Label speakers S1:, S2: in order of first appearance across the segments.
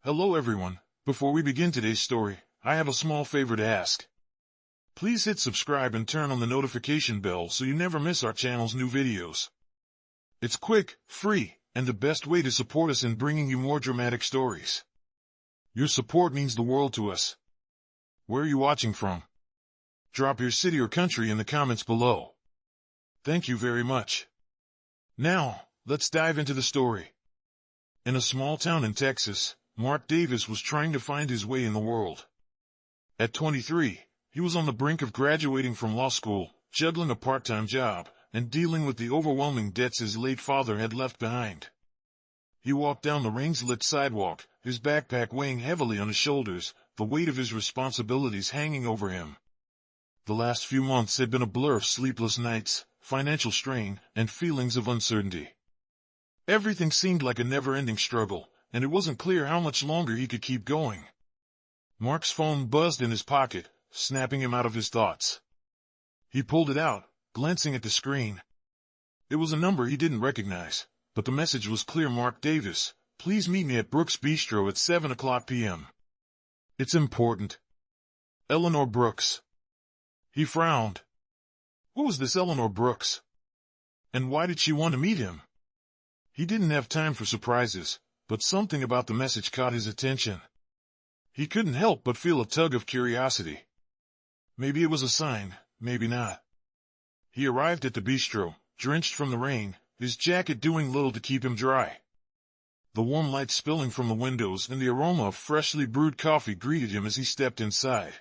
S1: Hello everyone. Before we begin today's story, I have a small favor to ask. Please hit subscribe and turn on the notification bell so you never miss our channel's new videos. It's quick, free, and the best way to support us in bringing you more dramatic stories. Your support means the world to us. Where are you watching from? Drop your city or country in the comments below. Thank you very much. Now, let's dive into the story. In a small town in Texas, Mark Davis was trying to find his way in the world. At 23, he was on the brink of graduating from law school, juggling a part-time job, and dealing with the overwhelming debts his late father had left behind. He walked down the rain-lit sidewalk, his backpack weighing heavily on his shoulders, the weight of his responsibilities hanging over him. The last few months had been a blur of sleepless nights, financial strain, and feelings of uncertainty. Everything seemed like a never-ending struggle, and it wasn't clear how much longer he could keep going. Mark's phone buzzed in his pocket, snapping him out of his thoughts. He pulled it out, glancing at the screen. It was a number he didn't recognize, but the message was clear. Mark Davis, please meet me at Brooks Bistro at 7 p.m. It's important. Eleanor Brooks. He frowned. Who was this Eleanor Brooks? And why did she want to meet him? He didn't have time for surprises, but something about the message caught his attention. He couldn't help but feel a tug of curiosity. Maybe it was a sign, maybe not. He arrived at the bistro, drenched from the rain, his jacket doing little to keep him dry. The warm light spilling from the windows and the aroma of freshly brewed coffee greeted him as he stepped inside.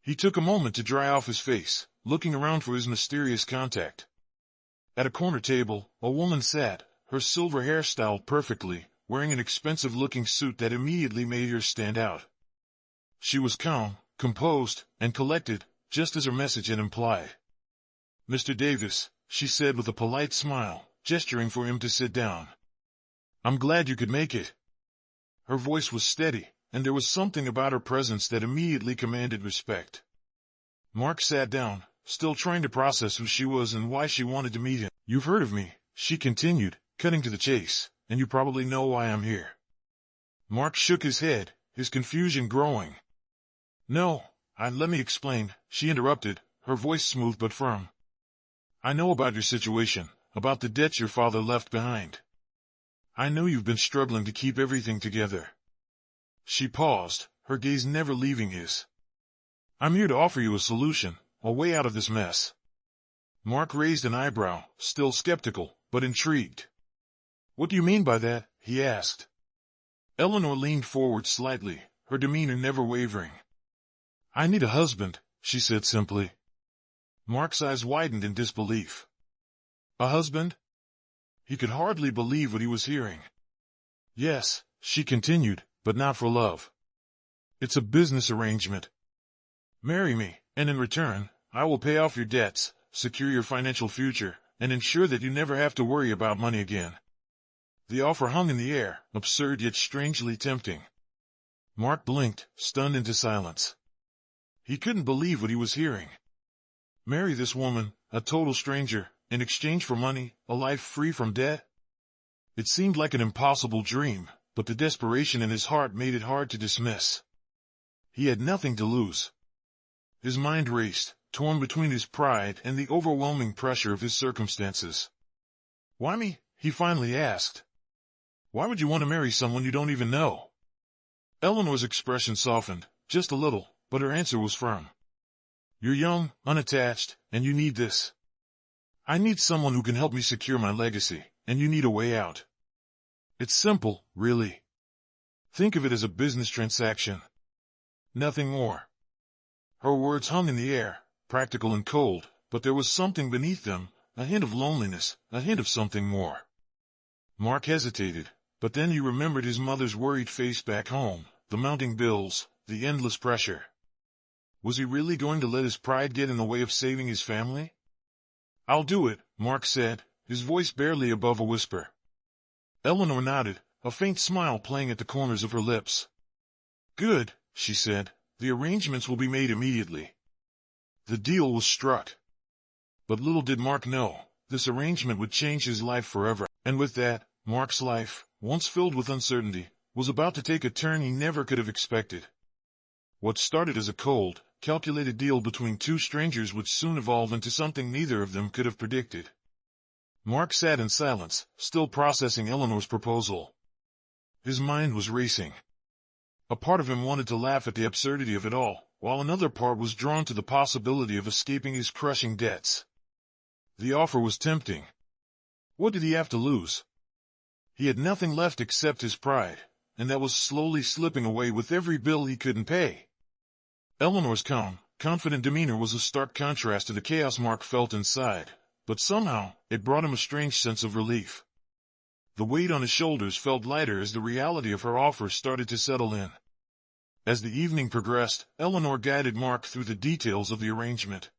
S1: He took a moment to dry off his face, looking around for his mysterious contact. At a corner table, a woman sat, her silver hair styled perfectly, wearing an expensive-looking suit that immediately made her stand out. She was calm, composed, and collected, just as her message had implied. "Mr. Davis," she said with a polite smile, gesturing for him to sit down. "I'm glad you could make it." Her voice was steady, and there was something about her presence that immediately commanded respect. Mark sat down, still trying to process who she was and why she wanted to meet him. "You've heard of me," she continued, cutting to the chase, "and you probably know why I'm here." Mark shook his head, his confusion growing. "No, let me explain," she interrupted, her voice smooth but firm. "I know about your situation, about the debts your father left behind. I know you've been struggling to keep everything together." She paused, her gaze never leaving his. "I'm here to offer you a solution, a way out of this mess." Mark raised an eyebrow, still skeptical, but intrigued. "What do you mean by that?" he asked. Eleanor leaned forward slightly, her demeanor never wavering. "I need a husband," she said simply. Mark's eyes widened in disbelief. "A husband?" He could hardly believe what he was hearing. "Yes," she continued, "but not for love. It's a business arrangement. Marry me, and in return, I will pay off your debts, secure your financial future, and ensure that you never have to worry about money again." The offer hung in the air, absurd yet strangely tempting. Mark blinked, stunned into silence. He couldn't believe what he was hearing. Marry this woman, a total stranger, in exchange for money, a life free from debt? It seemed like an impossible dream, but the desperation in his heart made it hard to dismiss. He had nothing to lose. His mind raced, torn between his pride and the overwhelming pressure of his circumstances. "Why me?" he finally asked. "Why would you want to marry someone you don't even know?" Eleanor's expression softened, just a little, but her answer was firm. "You're young, unattached, and you need this. I need someone who can help me secure my legacy, and you need a way out. It's simple, really. Think of it as a business transaction. Nothing more." Her words hung in the air, practical and cold, but there was something beneath them, a hint of loneliness, a hint of something more. Mark hesitated, but then he remembered his mother's worried face back home, the mounting bills, the endless pressure. Was he really going to let his pride get in the way of saving his family? "I'll do it," Mark said, his voice barely above a whisper. Eleanor nodded, a faint smile playing at the corners of her lips. "Good," she said, "the arrangements will be made immediately." The deal was struck. But little did Mark know, this arrangement would change his life forever, and with that, Mark's life, once filled with uncertainty, was about to take a turn he never could have expected. What started as a cold, calculated deal between two strangers would soon evolve into something neither of them could have predicted. Mark sat in silence, still processing Eleanor's proposal. His mind was racing. A part of him wanted to laugh at the absurdity of it all, while another part was drawn to the possibility of escaping his crushing debts. The offer was tempting. What did he have to lose? He had nothing left except his pride, and that was slowly slipping away with every bill he couldn't pay. Eleanor's calm, confident demeanor was a stark contrast to the chaos Mark felt inside, but somehow, it brought him a strange sense of relief. The weight on his shoulders felt lighter as the reality of her offer started to settle in. As the evening progressed, Eleanor guided Mark through the details of the arrangement.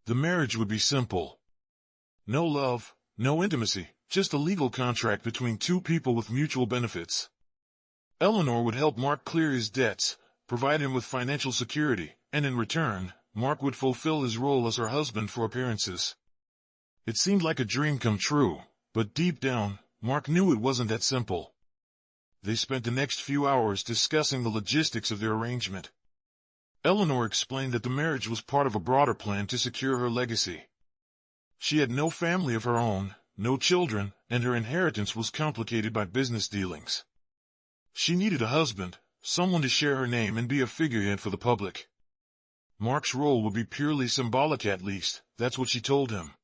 S1: The marriage would be simple. No love, no intimacy, just a legal contract between two people with mutual benefits. Eleanor would help Mark clear his debts, provide him with financial security, and in return, Mark would fulfill his role as her husband for appearances. It seemed like a dream come true, but deep down, Mark knew it wasn't that simple. They spent the next few hours discussing the logistics of their arrangement. Eleanor explained that the marriage was part of a broader plan to secure her legacy. She had no family of her own, no children, and her inheritance was complicated by business dealings. She needed a husband, someone to share her name and be a figurehead for the public. Mark's role would be purely symbolic at least, that's what she told him.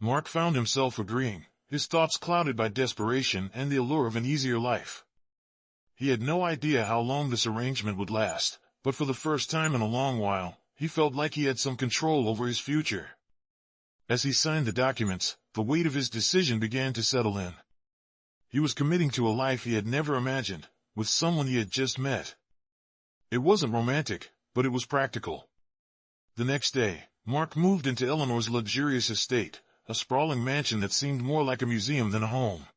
S1: Mark found himself agreeing, his thoughts clouded by desperation and the allure of an easier life. He had no idea how long this arrangement would last, but for the first time in a long while, he felt like he had some control over his future. As he signed the documents, the weight of his decision began to settle in. He was committing to a life he had never imagined, with someone he had just met. It wasn't romantic, but it was practical. The next day, Mark moved into Eleanor's luxurious estate, a sprawling mansion that seemed more like a museum than a home.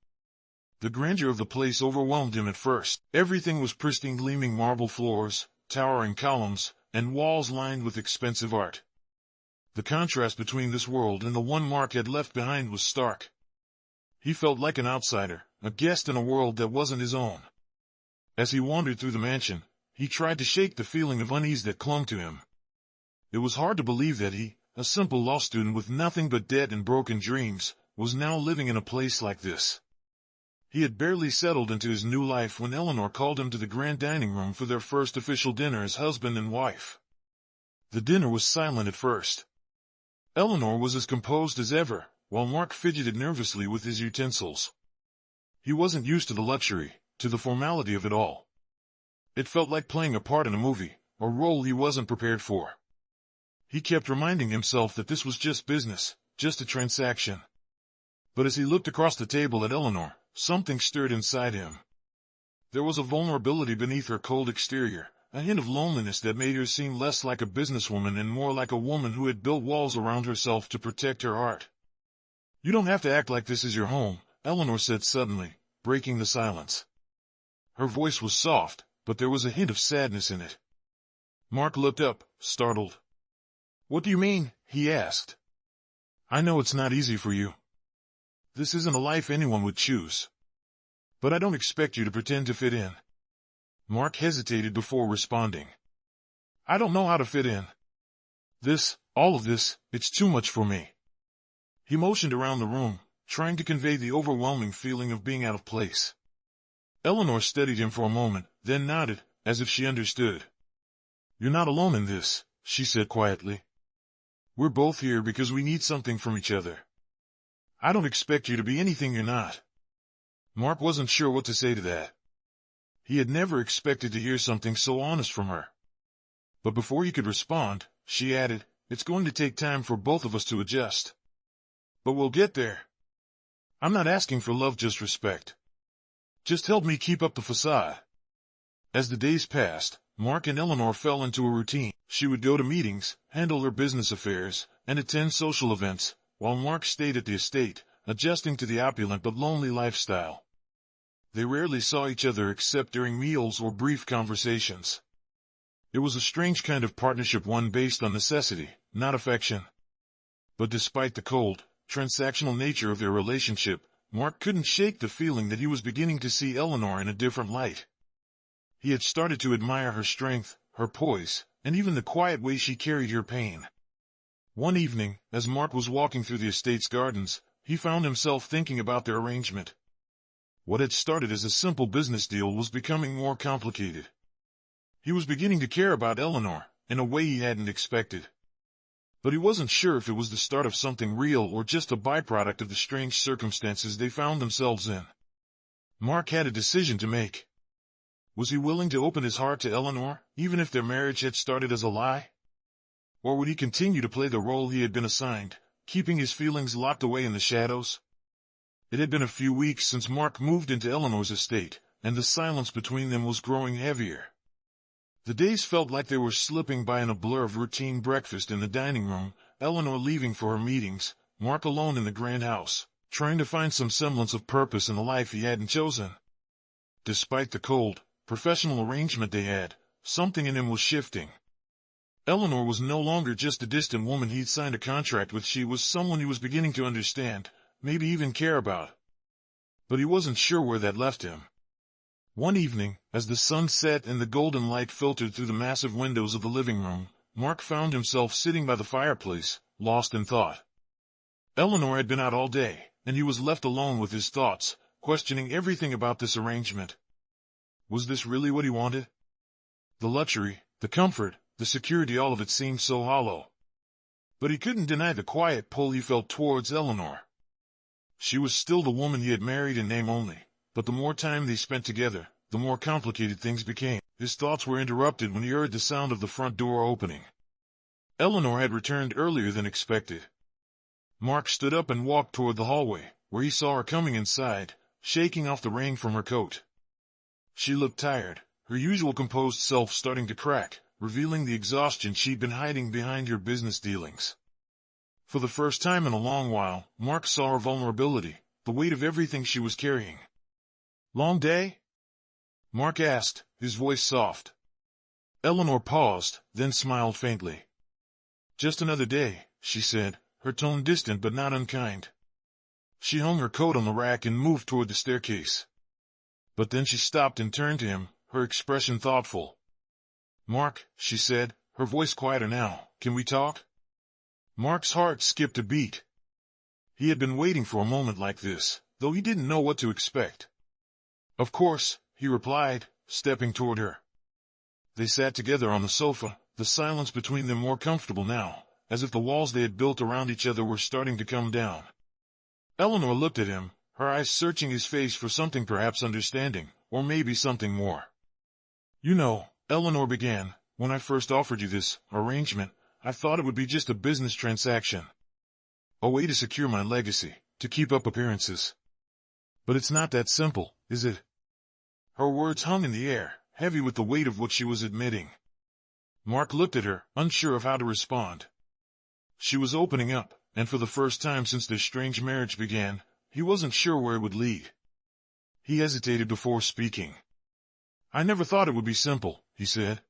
S1: The grandeur of the place overwhelmed him at first. Everything was pristine, gleaming marble floors, towering columns, and walls lined with expensive art. The contrast between this world and the one Mark had left behind was stark. He felt like an outsider, a guest in a world that wasn't his own. As he wandered through the mansion, he tried to shake the feeling of unease that clung to him. It was hard to believe that he, a simple law student with nothing but debt and broken dreams, was now living in a place like this. He had barely settled into his new life when Eleanor called him to the grand dining room for their first official dinner as husband and wife. The dinner was silent at first. Eleanor was as composed as ever, while Mark fidgeted nervously with his utensils. He wasn't used to the luxury, to the formality of it all. It felt like playing a part in a movie, a role he wasn't prepared for. He kept reminding himself that this was just business, just a transaction. But as he looked across the table at Eleanor, something stirred inside him. There was a vulnerability beneath her cold exterior, a hint of loneliness that made her seem less like a businesswoman and more like a woman who had built walls around herself to protect her heart. "You don't have to act like this is your home," Eleanor said suddenly, breaking the silence. Her voice was soft, but there was a hint of sadness in it. Mark looked up, startled. "What do you mean?" he asked. "I know it's not easy for you. This isn't a life anyone would choose. But I don't expect you to pretend to fit in." Mark hesitated before responding. "I don't know how to fit in. All of this, it's too much for me." He motioned around the room, trying to convey the overwhelming feeling of being out of place. Eleanor steadied him for a moment, then nodded, as if she understood. "You're not alone in this," she said quietly. "We're both here because we need something from each other. I don't expect you to be anything you're not." Mark wasn't sure what to say to that. He had never expected to hear something so honest from her. But before he could respond, she added, "It's going to take time for both of us to adjust. But we'll get there. I'm not asking for love, just respect. Just help me keep up the facade." As the days passed, Mark and Eleanor fell into a routine. She would go to meetings, handle her business affairs, and attend social events, while Mark stayed at the estate, adjusting to the opulent but lonely lifestyle. They rarely saw each other except during meals or brief conversations. It was a strange kind of partnership, one based on necessity, not affection. But despite the cold, transactional nature of their relationship, Mark couldn't shake the feeling that he was beginning to see Eleanor in a different light. He had started to admire her strength, her poise, and even the quiet way she carried her pain. One evening, as Mark was walking through the estate's gardens, he found himself thinking about their arrangement. What had started as a simple business deal was becoming more complicated. He was beginning to care about Eleanor, in a way he hadn't expected. But he wasn't sure if it was the start of something real or just a byproduct of the strange circumstances they found themselves in. Mark had a decision to make. Was he willing to open his heart to Eleanor, even if their marriage had started as a lie? Or would he continue to play the role he had been assigned, keeping his feelings locked away in the shadows? It had been a few weeks since Mark moved into Eleanor's estate, and the silence between them was growing heavier. The days felt like they were slipping by in a blur of routine: breakfast in the dining room, Eleanor leaving for her meetings, Mark alone in the grand house, trying to find some semblance of purpose in the life he hadn't chosen. Despite the cold, professional arrangement they had, something in him was shifting. Eleanor was no longer just a distant woman he'd signed a contract with. She was someone he was beginning to understand, maybe even care about. But he wasn't sure where that left him. One evening, as the sun set and the golden light filtered through the massive windows of the living room, Mark found himself sitting by the fireplace, lost in thought. Eleanor had been out all day, and he was left alone with his thoughts, questioning everything about this arrangement. Was this really what he wanted? The luxury, the comfort, the security, all of it seemed so hollow. But he couldn't deny the quiet pull he felt towards Eleanor. She was still the woman he had married in name only, but the more time they spent together, the more complicated things became. His thoughts were interrupted when he heard the sound of the front door opening. Eleanor had returned earlier than expected. Mark stood up and walked toward the hallway, where he saw her coming inside, shaking off the rain from her coat. She looked tired, her usual composed self starting to crack, revealing the exhaustion she'd been hiding behind her business dealings. For the first time in a long while, Mark saw her vulnerability, the weight of everything she was carrying. "Long day?" Mark asked, his voice soft. Eleanor paused, then smiled faintly. "Just another day," she said, her tone distant but not unkind. She hung her coat on the rack and moved toward the staircase. But then she stopped and turned to him, her expression thoughtful. "Mark," she said, her voice quieter now, "can we talk?" Mark's heart skipped a beat. He had been waiting for a moment like this, though he didn't know what to expect. "Of course," he replied, stepping toward her. They sat together on the sofa, the silence between them more comfortable now, as if the walls they had built around each other were starting to come down. Eleanor looked at him, her eyes searching his face for something, perhaps understanding, or maybe something more. "You know," Eleanor began, "when I first offered you this arrangement, I thought it would be just a business transaction. A way to secure my legacy, to keep up appearances. But it's not that simple, is it?" Her words hung in the air, heavy with the weight of what she was admitting. Mark looked at her, unsure of how to respond. She was opening up, and for the first time since their strange marriage began, he wasn't sure where it would lead. He hesitated before speaking. "I never thought it would be simple," he said.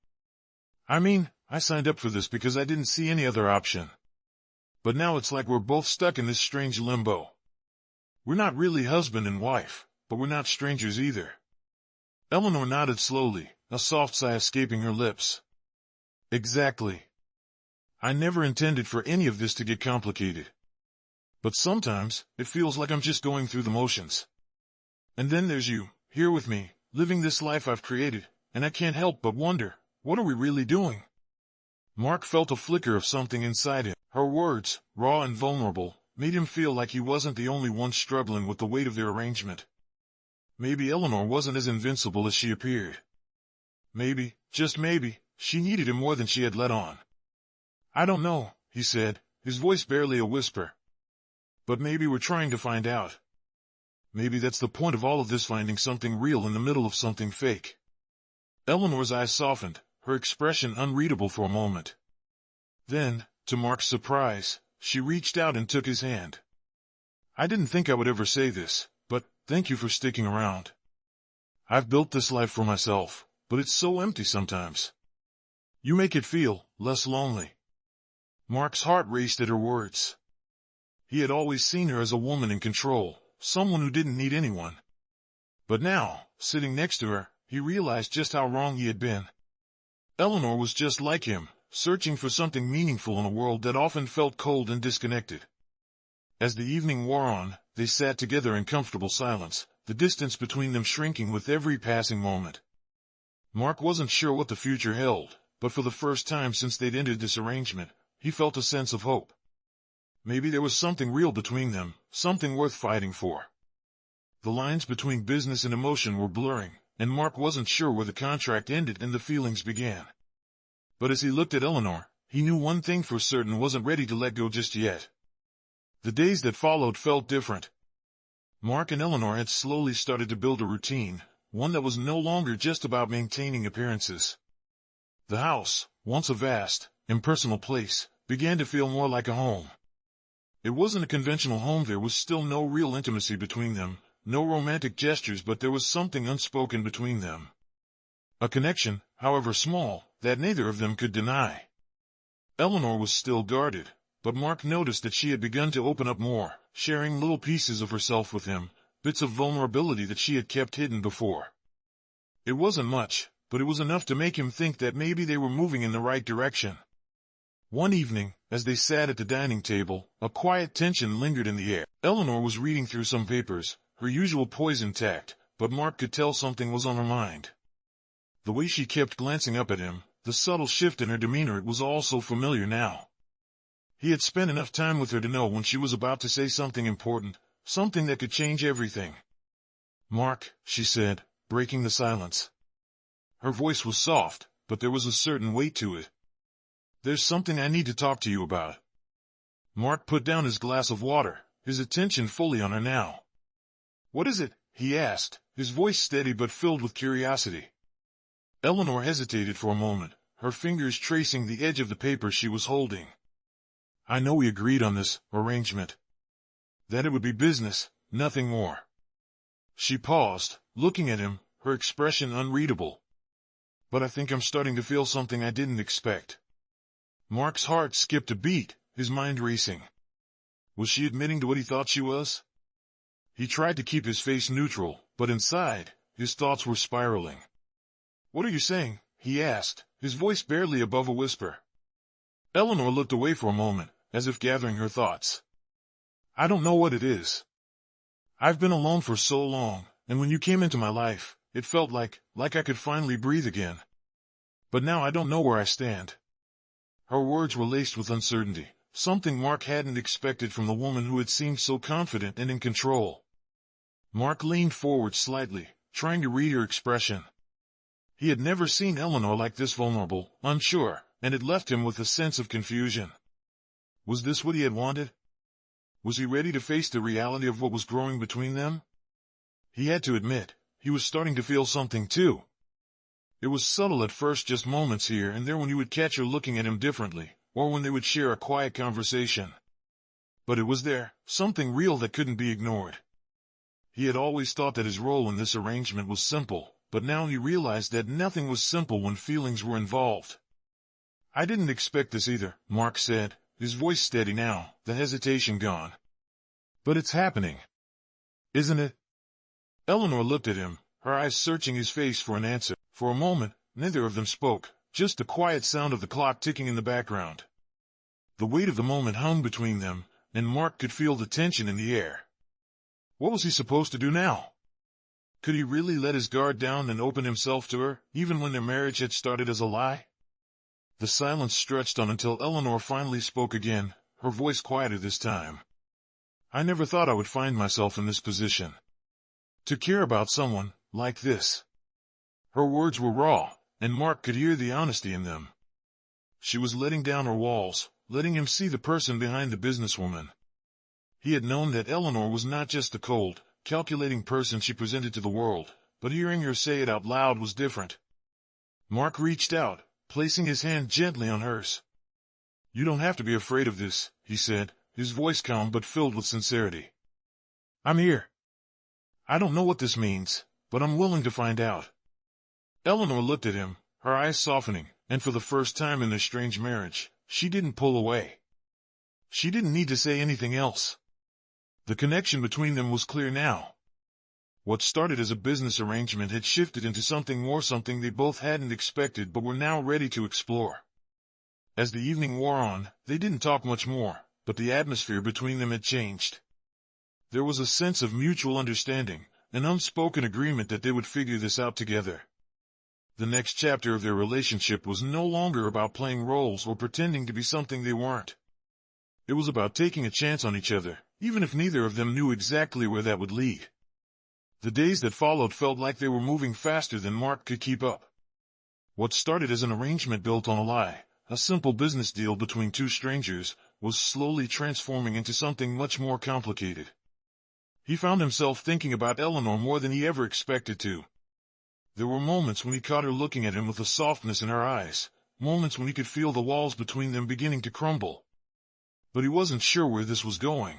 S1: "I mean, I signed up for this because I didn't see any other option. But now it's like we're both stuck in this strange limbo. We're not really husband and wife, but we're not strangers either." Eleanor nodded slowly, a soft sigh escaping her lips. "Exactly. I never intended for any of this to get complicated. But sometimes, it feels like I'm just going through the motions. And then there's you, here with me, living this life I've created, and I can't help but wonder, what are we really doing?" Mark felt a flicker of something inside him. Her words, raw and vulnerable, made him feel like he wasn't the only one struggling with the weight of their arrangement. Maybe Eleanor wasn't as invincible as she appeared. Maybe, just maybe, she needed him more than she had let on. "I don't know," he said, his voice barely a whisper. "But maybe we're trying to find out. Maybe that's the point of all of this, finding something real in the middle of something fake." Eleanor's eyes softened, her expression unreadable for a moment. Then, to Mark's surprise, she reached out and took his hand. "I didn't think I would ever say this, but thank you for sticking around. I've built this life for myself, but it's so empty sometimes. You make it feel less lonely." Mark's heart raced at her words. He had always seen her as a woman in control, someone who didn't need anyone. But now, sitting next to her, he realized just how wrong he had been. Eleanor was just like him, searching for something meaningful in a world that often felt cold and disconnected. As the evening wore on, they sat together in comfortable silence, the distance between them shrinking with every passing moment. Mark wasn't sure what the future held, but for the first time since they'd ended this arrangement, he felt a sense of hope. Maybe there was something real between them, something worth fighting for. The lines between business and emotion were blurring, and Mark wasn't sure where the contract ended and the feelings began. But as he looked at Eleanor, he knew one thing for certain: wasn't ready to let go just yet. The days that followed felt different. Mark and Eleanor had slowly started to build a routine, one that was no longer just about maintaining appearances. The house, once a vast, impersonal place, began to feel more like a home. It wasn't a conventional home. There was still no real intimacy between them, no romantic gestures, but there was something unspoken between them. A connection, however small, that neither of them could deny. Eleanor was still guarded, but Mark noticed that she had begun to open up more, sharing little pieces of herself with him, bits of vulnerability that she had kept hidden before. It wasn't much, but it was enough to make him think that maybe they were moving in the right direction. One evening, as they sat at the dining table, a quiet tension lingered in the air. Eleanor was reading through some papers, her usual poise intact, but Mark could tell something was on her mind. The way she kept glancing up at him, the subtle shift in her demeanor, it was all so familiar now. He had spent enough time with her to know when she was about to say something important, something that could change everything. "Mark," she said, breaking the silence. Her voice was soft, but there was a certain weight to it. "There's something I need to talk to you about." Mark put down his glass of water, his attention fully on her now. "What is it?" he asked, his voice steady but filled with curiosity. Eleanor hesitated for a moment, her fingers tracing the edge of the paper she was holding. "I know we agreed on this arrangement. That it would be business, nothing more." She paused, looking at him, her expression unreadable. "But I think I'm starting to feel something I didn't expect." Mark's heart skipped a beat, his mind racing. Was she admitting to what he thought she was? He tried to keep his face neutral, but inside, his thoughts were spiraling. "What are you saying?" he asked, his voice barely above a whisper. Eleanor looked away for a moment, as if gathering her thoughts. "I don't know what it is. I've been alone for so long, and when you came into my life, it felt like I could finally breathe again. But now I don't know where I stand." Her words were laced with uncertainty, something Mark hadn't expected from the woman who had seemed so confident and in control. Mark leaned forward slightly, trying to read her expression. He had never seen Eleanor like this, vulnerable, unsure, and it left him with a sense of confusion. Was this what he had wanted? Was he ready to face the reality of what was growing between them? He had to admit, he was starting to feel something too. It was subtle at first, just moments here and there when you would catch her looking at him differently, or when they would share a quiet conversation. But it was there, something real that couldn't be ignored. He had always thought that his role in this arrangement was simple, but now he realized that nothing was simple when feelings were involved. "I didn't expect this either," Mark said, his voice steady now, the hesitation gone. "But it's happening. Isn't it?" Eleanor looked at him, her eyes searching his face for an answer. For a moment, neither of them spoke, just the quiet sound of the clock ticking in the background. The weight of the moment hung between them, and Mark could feel the tension in the air. What was he supposed to do now? Could he really let his guard down and open himself to her, even when their marriage had started as a lie? The silence stretched on until Eleanor finally spoke again, her voice quieter this time. "I never thought I would find myself in this position. To care about someone like this." Her words were raw, and Mark could hear the honesty in them. She was letting down her walls, letting him see the person behind the businesswoman. He had known that Eleanor was not just the cold, calculating person she presented to the world, but hearing her say it out loud was different. Mark reached out, placing his hand gently on hers. "You don't have to be afraid of this," he said, his voice calm but filled with sincerity. "I'm here. I don't know what this means, but I'm willing to find out." Eleanor looked at him, her eyes softening, and for the first time in their strange marriage, she didn't pull away. She didn't need to say anything else. The connection between them was clear now. What started as a business arrangement had shifted into something more, something they both hadn't expected but were now ready to explore. As the evening wore on, they didn't talk much more, but the atmosphere between them had changed. There was a sense of mutual understanding, an unspoken agreement that they would figure this out together. The next chapter of their relationship was no longer about playing roles or pretending to be something they weren't. It was about taking a chance on each other, even if neither of them knew exactly where that would lead. The days that followed felt like they were moving faster than Mark could keep up. What started as an arrangement built on a lie, a simple business deal between two strangers, was slowly transforming into something much more complicated. He found himself thinking about Eleanor more than he ever expected to. There were moments when he caught her looking at him with a softness in her eyes, moments when he could feel the walls between them beginning to crumble. But he wasn't sure where this was going.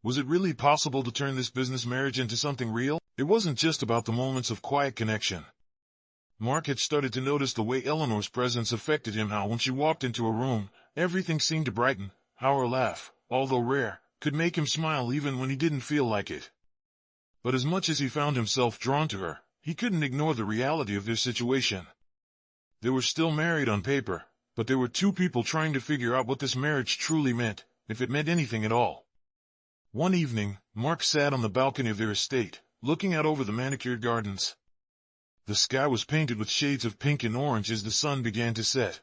S1: Was it really possible to turn this business marriage into something real? It wasn't just about the moments of quiet connection. Mark had started to notice the way Eleanor's presence affected him, how when she walked into a room, everything seemed to brighten, how her laugh, although rare, could make him smile even when he didn't feel like it. But as much as he found himself drawn to her, he couldn't ignore the reality of their situation. They were still married on paper, but there were two people trying to figure out what this marriage truly meant, if it meant anything at all. One evening, Mark sat on the balcony of their estate, looking out over the manicured gardens. The sky was painted with shades of pink and orange as the sun began to set.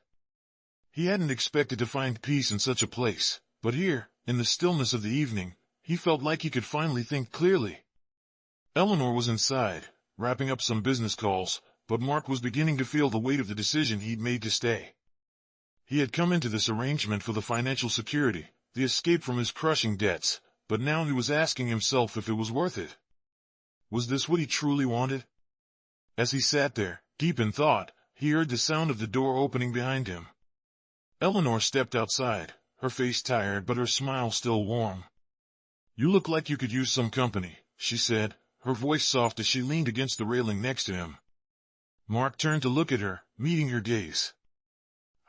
S1: He hadn't expected to find peace in such a place, but here, in the stillness of the evening, he felt like he could finally think clearly. Eleanor was inside, wrapping up some business calls, but Mark was beginning to feel the weight of the decision he'd made to stay. He had come into this arrangement for the financial security, the escape from his crushing debts, but now he was asking himself if it was worth it. Was this what he truly wanted? As he sat there, deep in thought, he heard the sound of the door opening behind him. Eleanor stepped outside, her face tired but her smile still warm. "You look like you could use some company," she said, her voice soft as she leaned against the railing next to him. Mark turned to look at her, meeting her gaze.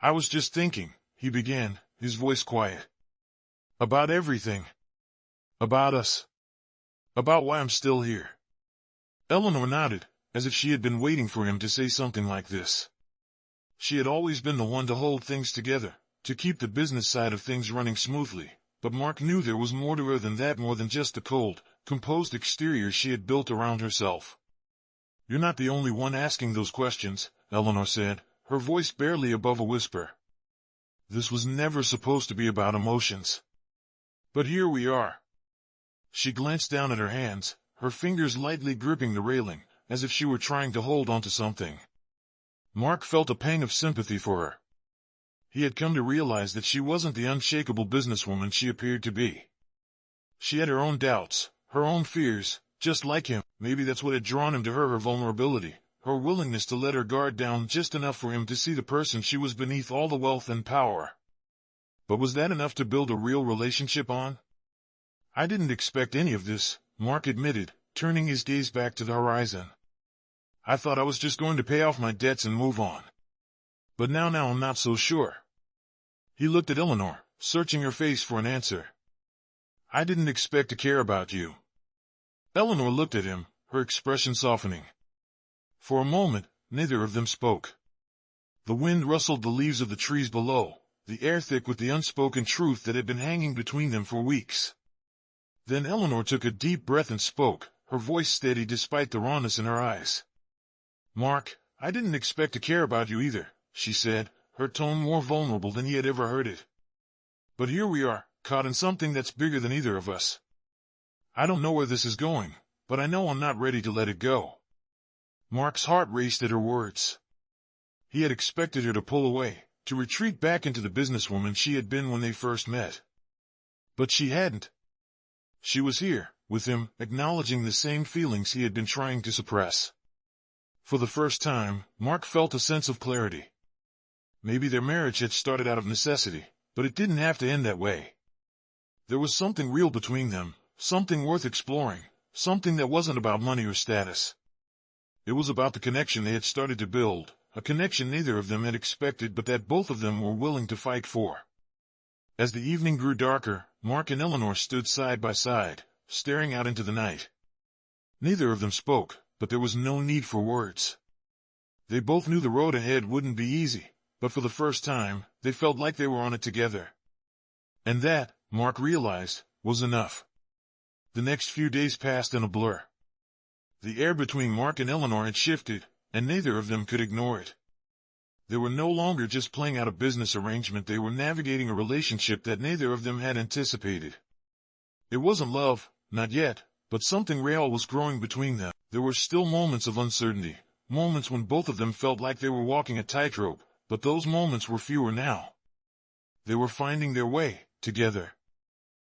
S1: "I was just thinking," he began, his voice quiet. "About everything. About us. About why I'm still here." Eleanor nodded, as if she had been waiting for him to say something like this. She had always been the one to hold things together, to keep the business side of things running smoothly, but Mark knew there was more to her than that, more than just the cold, composed exterior she had built around herself. "You're not the only one asking those questions," Eleanor said, her voice barely above a whisper. "This was never supposed to be about emotions. But here we are." She glanced down at her hands, her fingers lightly gripping the railing, as if she were trying to hold onto something. Mark felt a pang of sympathy for her. He had come to realize that she wasn't the unshakable businesswoman she appeared to be. She had her own doubts, her own fears, just like him. Maybe that's what had drawn him to her vulnerability, her willingness to let her guard down just enough for him to see the person she was beneath all the wealth and power. But was that enough to build a real relationship on? "I didn't expect any of this," Mark admitted, turning his gaze back to the horizon. "I thought I was just going to pay off my debts and move on. But now I'm not so sure." He looked at Eleanor, searching her face for an answer. "I didn't expect to care about you." Eleanor looked at him, her expression softening. For a moment, neither of them spoke. The wind rustled the leaves of the trees below, the air thick with the unspoken truth that had been hanging between them for weeks. Then Eleanor took a deep breath and spoke, her voice steady despite the rawness in her eyes. "Mark, I didn't expect to care about you either," she said, her tone more vulnerable than he had ever heard it. "But here we are, caught in something that's bigger than either of us. I don't know where this is going, but I know I'm not ready to let it go." Mark's heart raced at her words. He had expected her to pull away, to retreat back into the businesswoman she had been when they first met. But she hadn't. She was here, with him, acknowledging the same feelings he had been trying to suppress. For the first time, Mark felt a sense of clarity. Maybe their marriage had started out of necessity, but it didn't have to end that way. There was something real between them, something worth exploring, something that wasn't about money or status. It was about the connection they had started to build, a connection neither of them had expected but that both of them were willing to fight for. As the evening grew darker, Mark and Eleanor stood side by side, staring out into the night. Neither of them spoke, but there was no need for words. They both knew the road ahead wouldn't be easy, but for the first time, they felt like they were on it together. And that, Mark realized, was enough. The next few days passed in a blur. The air between Mark and Eleanor had shifted, and neither of them could ignore it. They were no longer just playing out a business arrangement, they were navigating a relationship that neither of them had anticipated. It wasn't love, not yet, but something real was growing between them. There were still moments of uncertainty, moments when both of them felt like they were walking a tightrope, but those moments were fewer now. They were finding their way, together.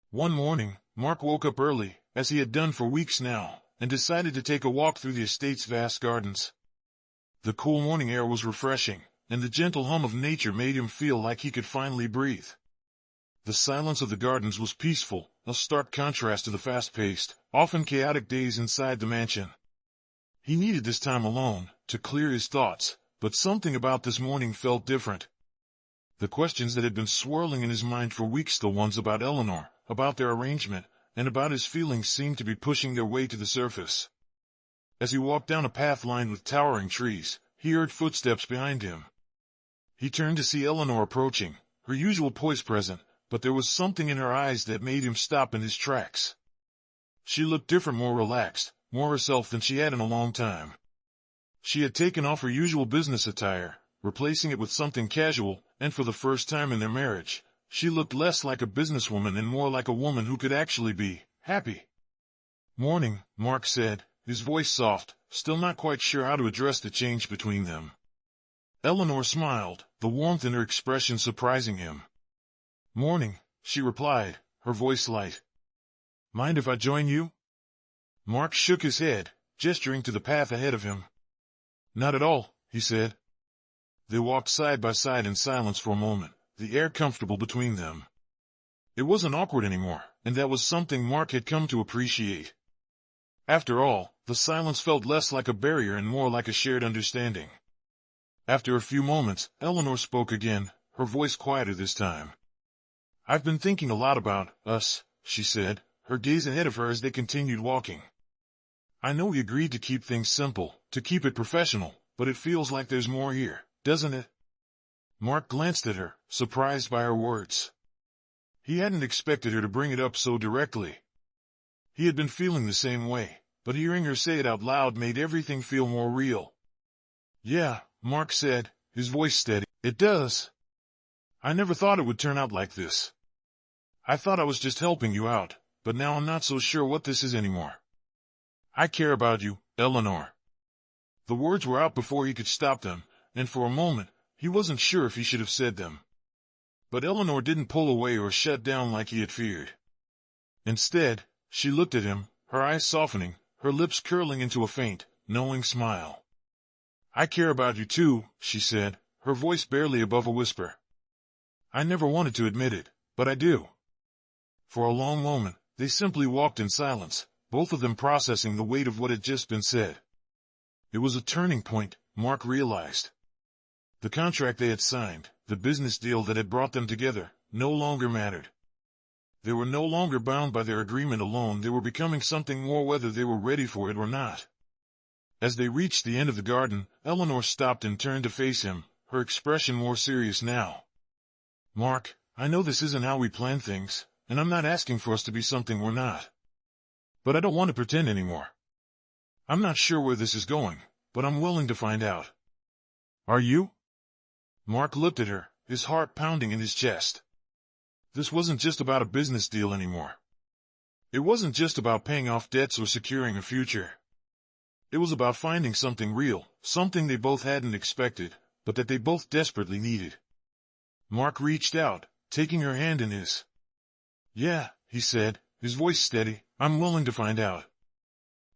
S1: One morning, Mark woke up early, as he had done for weeks now, and decided to take a walk through the estate's vast gardens. The cool morning air was refreshing, and the gentle hum of nature made him feel like he could finally breathe. The silence of the gardens was peaceful, a stark contrast to the fast-paced, often chaotic days inside the mansion. He needed this time alone, to clear his thoughts, but something about this morning felt different. The questions that had been swirling in his mind for weeks, the ones about Eleanor, about their arrangement, and about his feelings, seemed to be pushing their way to the surface. As he walked down a path lined with towering trees, he heard footsteps behind him. He turned to see Eleanor approaching, her usual poise present, but there was something in her eyes that made him stop in his tracks. She looked different, more relaxed, more herself than she had in a long time. She had taken off her usual business attire, replacing it with something casual, and for the first time in their marriage, she looked less like a businesswoman and more like a woman who could actually be happy. "Morning," Mark said, his voice soft, still not quite sure how to address the change between them. Eleanor smiled, the warmth in her expression surprising him. "Morning," she replied, her voice light. "Mind if I join you?" Mark shook his head, gesturing to the path ahead of him. "Not at all," he said. They walked side by side in silence for a moment, the air comfortable between them. It wasn't awkward anymore, and that was something Mark had come to appreciate. After all, the silence felt less like a barrier and more like a shared understanding. After a few moments, Eleanor spoke again, her voice quieter this time. "I've been thinking a lot about us," she said, her gaze ahead of her as they continued walking. "I know we agreed to keep things simple, to keep it professional, but it feels like there's more here, doesn't it?" Mark glanced at her, surprised by her words. He hadn't expected her to bring it up so directly. He had been feeling the same way, but hearing her say it out loud made everything feel more real. "Yeah," Mark said, his voice steady. "It does. I never thought it would turn out like this. I thought I was just helping you out, but now I'm not so sure what this is anymore. I care about you, Eleanor." The words were out before he could stop them, and for a moment, he wasn't sure if he should have said them. But Eleanor didn't pull away or shut down like he had feared. Instead, she looked at him, her eyes softening, her lips curling into a faint, knowing smile. "I care about you too," she said, her voice barely above a whisper. "I never wanted to admit it, but I do." For a long moment, they simply walked in silence, both of them processing the weight of what had just been said. It was a turning point, Mark realized. The contract they had signed, the business deal that had brought them together, no longer mattered. They were no longer bound by their agreement alone, they were becoming something more whether they were ready for it or not. As they reached the end of the garden, Eleanor stopped and turned to face him, her expression more serious now. "Mark, I know this isn't how we plan things, and I'm not asking for us to be something we're not. But I don't want to pretend anymore. I'm not sure where this is going, but I'm willing to find out. Are you?" Mark looked at her, his heart pounding in his chest. This wasn't just about a business deal anymore. It wasn't just about paying off debts or securing a future. It was about finding something real, something they both hadn't expected, but that they both desperately needed. Mark reached out, taking her hand in his. "Yeah," he said, his voice steady, "I'm willing to find out."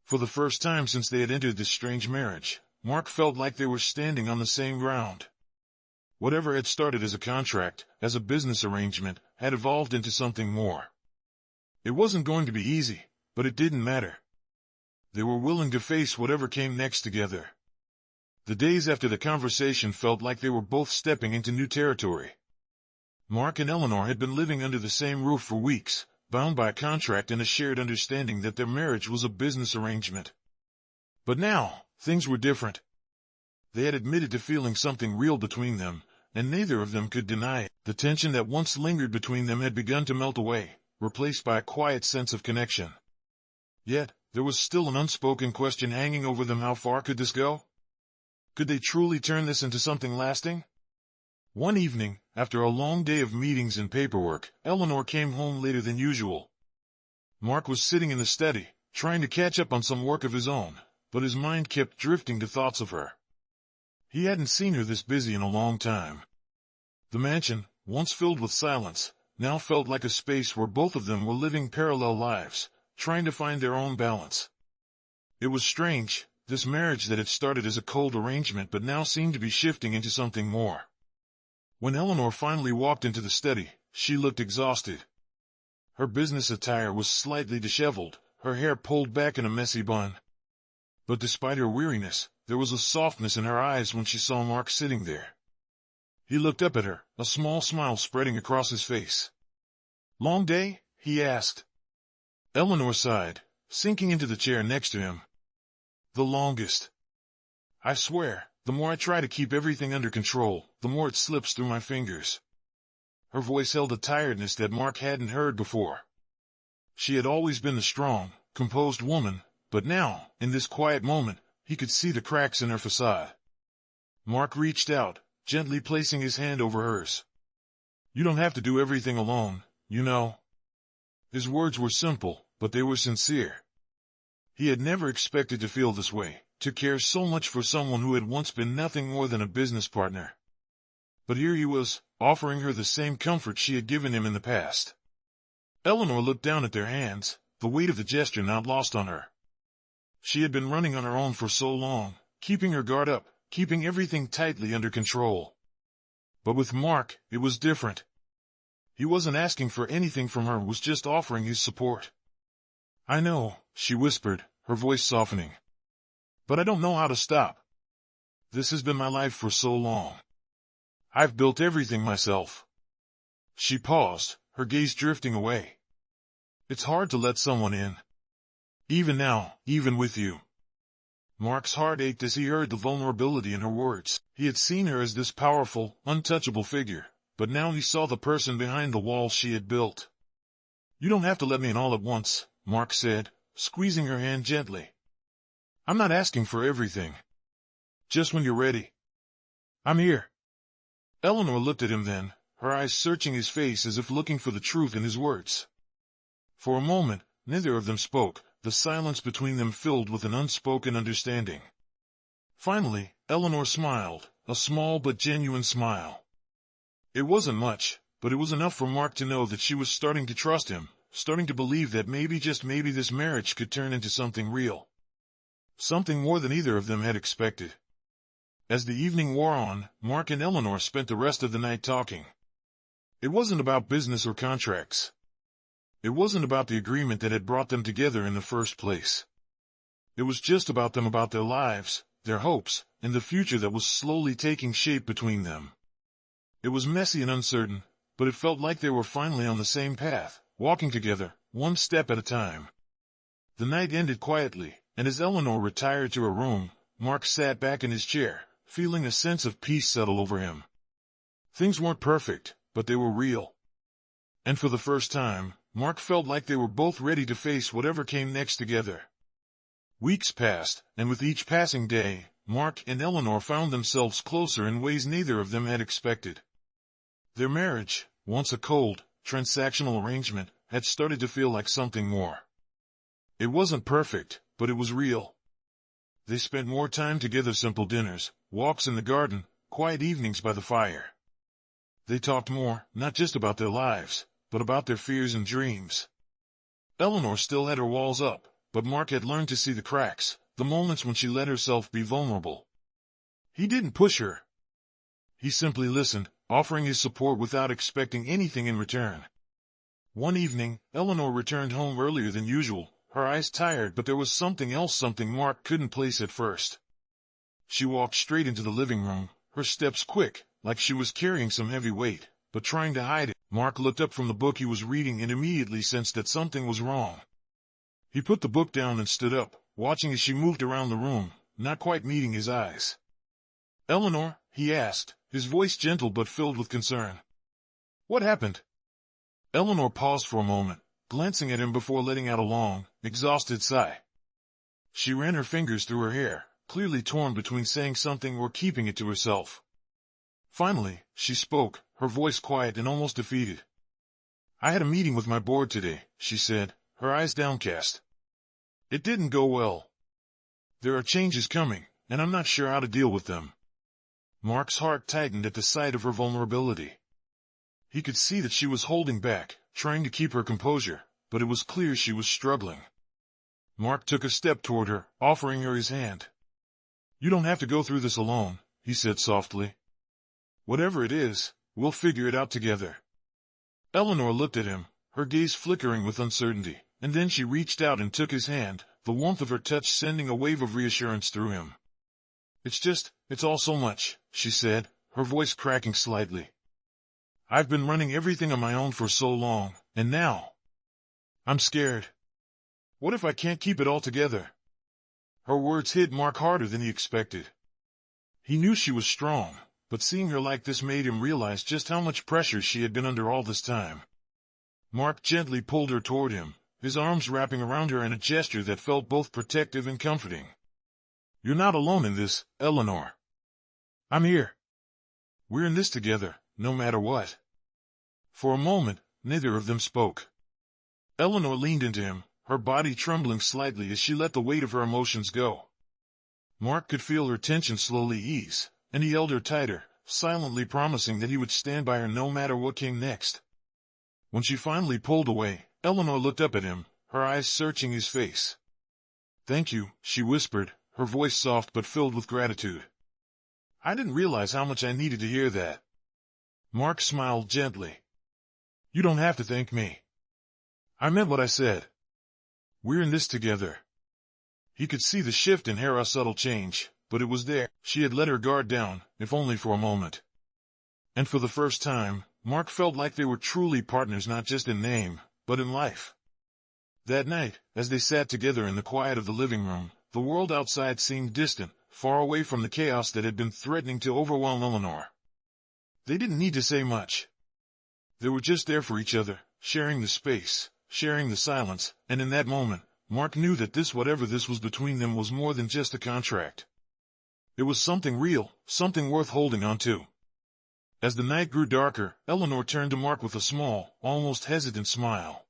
S1: For the first time since they had entered this strange marriage, Mark felt like they were standing on the same ground. Whatever had started as a contract, as a business arrangement, had evolved into something more. It wasn't going to be easy, but it didn't matter. They were willing to face whatever came next together. The days after the conversation felt like they were both stepping into new territory. Mark and Eleanor had been living under the same roof for weeks, bound by a contract and a shared understanding that their marriage was a business arrangement. But now, things were different. They had admitted to feeling something real between them, and neither of them could deny it. The tension that once lingered between them had begun to melt away, replaced by a quiet sense of connection. Yet, there was still an unspoken question hanging over them: how far could this go? Could they truly turn this into something lasting? One evening, after a long day of meetings and paperwork, Eleanor came home later than usual. Mark was sitting in the study, trying to catch up on some work of his own, but his mind kept drifting to thoughts of her. He hadn't seen her this busy in a long time. The mansion, once filled with silence, now felt like a space where both of them were living parallel lives, trying to find their own balance. It was strange, this marriage that had started as a cold arrangement but now seemed to be shifting into something more. When Eleanor finally walked into the study, she looked exhausted. Her business attire was slightly disheveled, her hair pulled back in a messy bun. But despite her weariness, there was a softness in her eyes when she saw Mark sitting there. He looked up at her, a small smile spreading across his face. "Long day?" he asked. Eleanor sighed, sinking into the chair next to him. "The longest. I swear, the more I try to keep everything under control, the more it slips through my fingers." Her voice held a tiredness that Mark hadn't heard before. She had always been the strong, composed woman, but now, in this quiet moment, he could see the cracks in her facade. Mark reached out, gently placing his hand over hers. "You don't have to do everything alone, you know." His words were simple, but they were sincere. He had never expected to feel this way, to care so much for someone who had once been nothing more than a business partner. But here he was, offering her the same comfort she had given him in the past. Eleanor looked down at their hands, the weight of the gesture not lost on her. She had been running on her own for so long, keeping her guard up, keeping everything tightly under control. But with Mark, it was different. He wasn't asking for anything from her, was just offering his support. "I know," she whispered, her voice softening. "But I don't know how to stop. This has been my life for so long. I've built everything myself." She paused, her gaze drifting away. "It's hard to let someone in. Even now, even with you." Mark's heart ached as he heard the vulnerability in her words. He had seen her as this powerful, untouchable figure, but now he saw the person behind the walls she had built. "You don't have to let me in all at once," Mark said, squeezing her hand gently. "I'm not asking for everything. Just when you're ready. I'm here." Eleanor looked at him then, her eyes searching his face as if looking for the truth in his words. For a moment, neither of them spoke, the silence between them filled with an unspoken understanding. Finally, Eleanor smiled, a small but genuine smile. It wasn't much, but it was enough for Mark to know that she was starting to trust him, starting to believe that maybe, just maybe, this marriage could turn into something real. Something more than either of them had expected. As the evening wore on, Mark and Eleanor spent the rest of the night talking. It wasn't about business or contracts. It wasn't about the agreement that had brought them together in the first place. It was just about them, about their lives, their hopes, and the future that was slowly taking shape between them. It was messy and uncertain, but it felt like they were finally on the same path, walking together, one step at a time. The night ended quietly, and as Eleanor retired to her room, Mark sat back in his chair, feeling a sense of peace settle over him. Things weren't perfect, but they were real. And for the first time, Mark felt like they were both ready to face whatever came next together. Weeks passed, and with each passing day, Mark and Eleanor found themselves closer in ways neither of them had expected. Their marriage, once a cold, transactional arrangement, had started to feel like something more. It wasn't perfect, but it was real. They spent more time together: simple dinners, walks in the garden, quiet evenings by the fire. They talked more, not just about their lives, but about their fears and dreams. Eleanor still had her walls up, but Mark had learned to see the cracks, the moments when she let herself be vulnerable. He didn't push her. He simply listened, offering his support without expecting anything in return. One evening, Eleanor returned home earlier than usual, her eyes tired, but there was something else, something Mark couldn't place at first. She walked straight into the living room, her steps quick, like she was carrying some heavy weight, but trying to hide it. Mark looked up from the book he was reading and immediately sensed that something was wrong. He put the book down and stood up, watching as she moved around the room, not quite meeting his eyes. "Eleanor?" he asked, his voice gentle but filled with concern. "What happened?" Eleanor paused for a moment, glancing at him before letting out a long, exhausted sigh. She ran her fingers through her hair, clearly torn between saying something or keeping it to herself. Finally, she spoke, her voice quiet and almost defeated. "I had a meeting with my board today," she said, her eyes downcast. "It didn't go well. There are changes coming, and I'm not sure how to deal with them." Mark's heart tightened at the sight of her vulnerability. He could see that she was holding back, trying to keep her composure, but it was clear she was struggling. Mark took a step toward her, offering her his hand. "You don't have to go through this alone," he said softly. "Whatever it is, we'll figure it out together." Eleanor looked at him, her gaze flickering with uncertainty, and then she reached out and took his hand, the warmth of her touch sending a wave of reassurance through him. It's all so much," she said, her voice cracking slightly. "I've been running everything on my own for so long, and now I'm scared. What if I can't keep it all together?" Her words hit Mark harder than he expected. He knew she was strong, but seeing her like this made him realize just how much pressure she had been under all this time. Mark gently pulled her toward him, his arms wrapping around her in a gesture that felt both protective and comforting. "You're not alone in this, Eleanor. I'm here. We're in this together, no matter what." For a moment, neither of them spoke. Eleanor leaned into him, her body trembling slightly as she let the weight of her emotions go. Mark could feel her tension slowly ease, and he held her tighter, silently promising that he would stand by her no matter what came next. When she finally pulled away, Eleanor looked up at him, her eyes searching his face. "Thank you," she whispered, her voice soft but filled with gratitude. "I didn't realize how much I needed to hear that." Mark smiled gently. "You don't have to thank me. I meant what I said. We're in this together." He could see the shift in her, a subtle change, but it was there. She had let her guard down, if only for a moment. And for the first time, Mark felt like they were truly partners, not just in name, but in life. That night, as they sat together in the quiet of the living room, the world outside seemed distant, far away from the chaos that had been threatening to overwhelm Eleanor. They didn't need to say much. They were just there for each other, sharing the space, sharing the silence, and in that moment, Mark knew that whatever this was between them was more than just a contract. It was something real, something worth holding on to. As the night grew darker, Eleanor turned to Mark with a small, almost hesitant smile.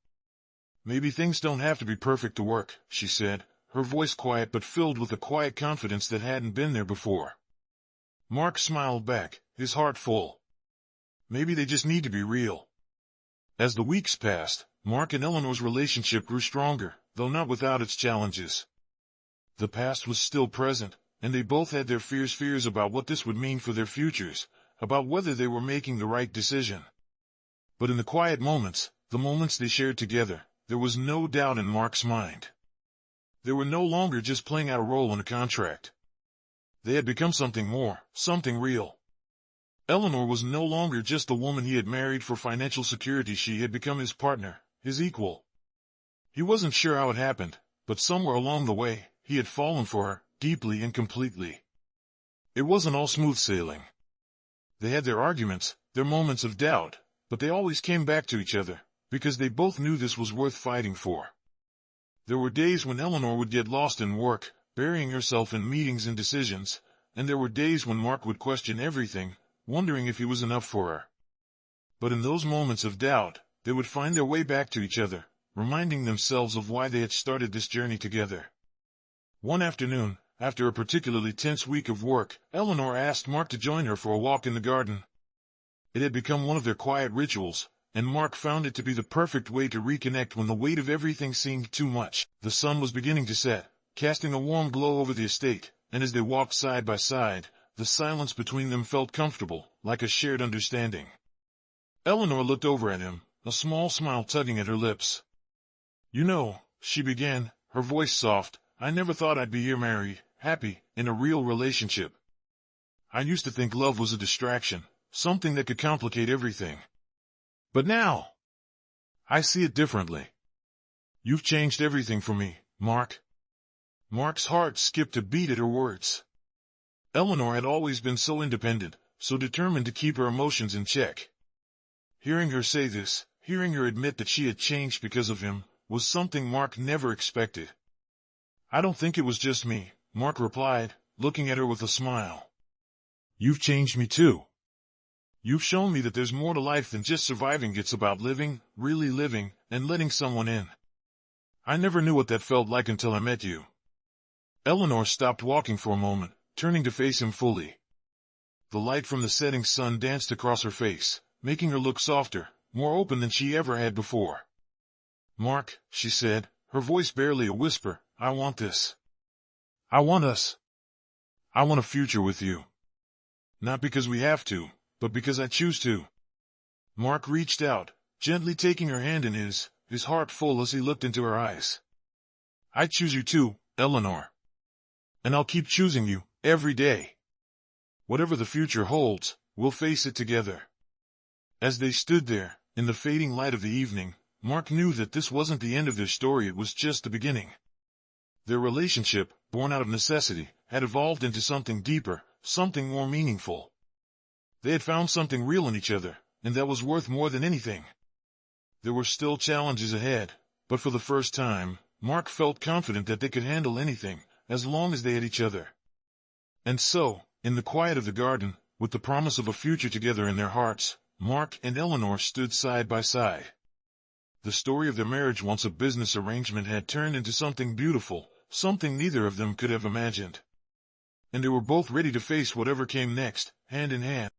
S1: "Maybe things don't have to be perfect to work," she said, her voice quiet but filled with a quiet confidence that hadn't been there before. Mark smiled back, his heart full. Maybe they just need to be real. As the weeks passed, Mark and Eleanor's relationship grew stronger, though not without its challenges. The past was still present, and they both had their fears about what this would mean for their futures, about whether they were making the right decision. But in the quiet moments, the moments they shared together, there was no doubt in Mark's mind. They were no longer just playing out a role in a contract. They had become something more, something real. Eleanor was no longer just the woman he had married for financial security. She had become his partner, his equal. He wasn't sure how it happened, but somewhere along the way, he had fallen for her, deeply and completely. It wasn't all smooth sailing. They had their arguments, their moments of doubt, but they always came back to each other, because they both knew this was worth fighting for. There were days when Eleanor would get lost in work, burying herself in meetings and decisions, and there were days when Mark would question everything, wondering if he was enough for her. But in those moments of doubt, they would find their way back to each other, reminding themselves of why they had started this journey together. One afternoon, after a particularly tense week of work, Eleanor asked Mark to join her for a walk in the garden. It had become one of their quiet rituals, and Mark found it to be the perfect way to reconnect when the weight of everything seemed too much. The sun was beginning to set, casting a warm glow over the estate, and as they walked side by side, the silence between them felt comfortable, like a shared understanding. Eleanor looked over at him, a small smile tugging at her lips. "You know," she began, her voice soft, "I never thought I'd be here married, happy, in a real relationship. I used to think love was a distraction, something that could complicate everything. But now, I see it differently. You've changed everything for me, Mark. Mark's heart skipped a beat at her words. Eleanor had always been so independent, so determined to keep her emotions in check. Hearing her say this, hearing her admit that she had changed because of him, was something Mark never expected. I don't think it was just me, Mark replied, looking at her with a smile. You've changed me too. You've shown me that there's more to life than just surviving. It's about living, really living, and letting someone in. I never knew what that felt like until I met you. Eleanor stopped walking for a moment, turning to face him fully. The light from the setting sun danced across her face, making her look softer, more open than she ever had before. Mark, she said, her voice barely a whisper, I want this. I want us. I want a future with you. Not because we have to, but because I choose to. Mark reached out, gently taking her hand in his heart full as he looked into her eyes. I choose you too, Eleanor. And I'll keep choosing you, every day. Whatever the future holds, we'll face it together. As they stood there, in the fading light of the evening, Mark knew that this wasn't the end of their story, it was just the beginning. Their relationship, born out of necessity, had evolved into something deeper, something more meaningful. They had found something real in each other, and that was worth more than anything. There were still challenges ahead, but for the first time, Mark felt confident that they could handle anything, as long as they had each other. And so, in the quiet of the garden, with the promise of a future together in their hearts, Mark and Eleanor stood side by side. The story of their marriage, once a business arrangement, had turned into something beautiful, something neither of them could have imagined. And they were both ready to face whatever came next, hand in hand.